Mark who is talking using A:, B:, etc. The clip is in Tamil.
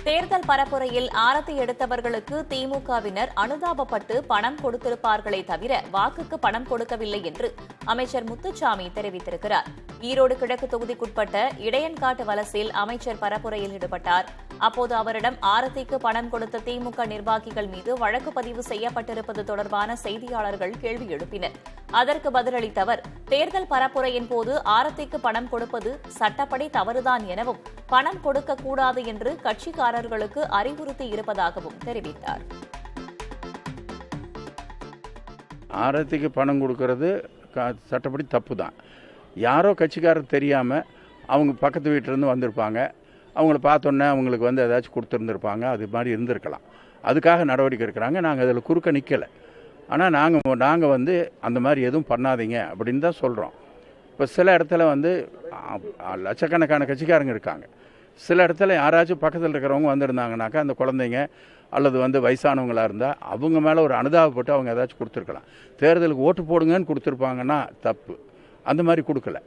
A: தேர்தல் பரப்புரையில் ஆரத்தி எடுத்தவர்களுக்கு திமுகவினர் அனுதாபப்பட்டு பணம் கொடுத்திருப்பார்களே தவிர வாக்குக்கு பணம் கொடுக்கவில்லை என்று அமைச்சர் முத்துசாமி தெரிவித்திருக்கிறார். ஈரோடு கிழக்கு தொகுதிக்குட்பட்ட இடையன்காட்டு வலசில் அமைச்சர் பரப்புரையில் ஈடுபட்டார். அப்போது அவரிடம் ஆரத்திக்கு பணம் கொடுத்த திமுக நிர்வாகிகள் மீது வழக்கு பதிவு செய்யப்பட்டிருப்பது தொடர்பான செய்தியாளர்கள் கேள்வி எழுப்பினர். அதற்கு பதிலளித்த அவர், தேர்தல் பரப்புரையின் போது ஆரத்திக்கு பணம் கொடுப்பது சட்டப்படி தவறுதான் எனவும் பணம் கொடுக்கக்கூடாது என்று கட்சிக்காரர்களுக்கு அறிவுறுத்தி இருப்பதாகவும் தெரிவித்தார்.
B: ஆரத்திக்கு பணம் கொடுக்கறது சட்டப்படி தப்பு தான். யாரோ கட்சிக்காரர் தெரியாமல் அவங்க பக்கத்து வீட்டிலேருந்து வந்திருப்பாங்க. அவங்கள பார்த்தோன்னே அவங்களுக்கு ஏதாச்சும் கொடுத்துருந்துருப்பாங்க. அது மாதிரி இருந்திருக்கலாம். அதுக்காக நடவடிக்கை எடுக்கிறாங்க. நாங்கள் அதில் குறுக்க நிற்கலை. ஆனால் நாங்கள் அந்த மாதிரி எதுவும் பண்ணாதீங்க அப்படின்னு தான் சொல்கிறோம். இப்போ சில இடத்துல லட்சக்கணக்கான கட்சிக்காரங்க இருக்காங்க. சில இடத்துல யாராச்சும் பக்கத்தில் இருக்கிறவங்க வந்திருந்தாங்கனாக்கா அந்த குழந்தைங்க அல்லது வயசானவங்களாக இருந்தால் அவங்க மேலே ஒரு அனுதாபப்பட்டு அவங்க ஏதாச்சும் கொடுத்துருக்கலாம். தேர்தலுக்கு ஓட்டு போடுங்கன்னு கொடுத்துருப்பாங்கன்னா தப்பு. அந்த மாதிரி கொடுக்கல.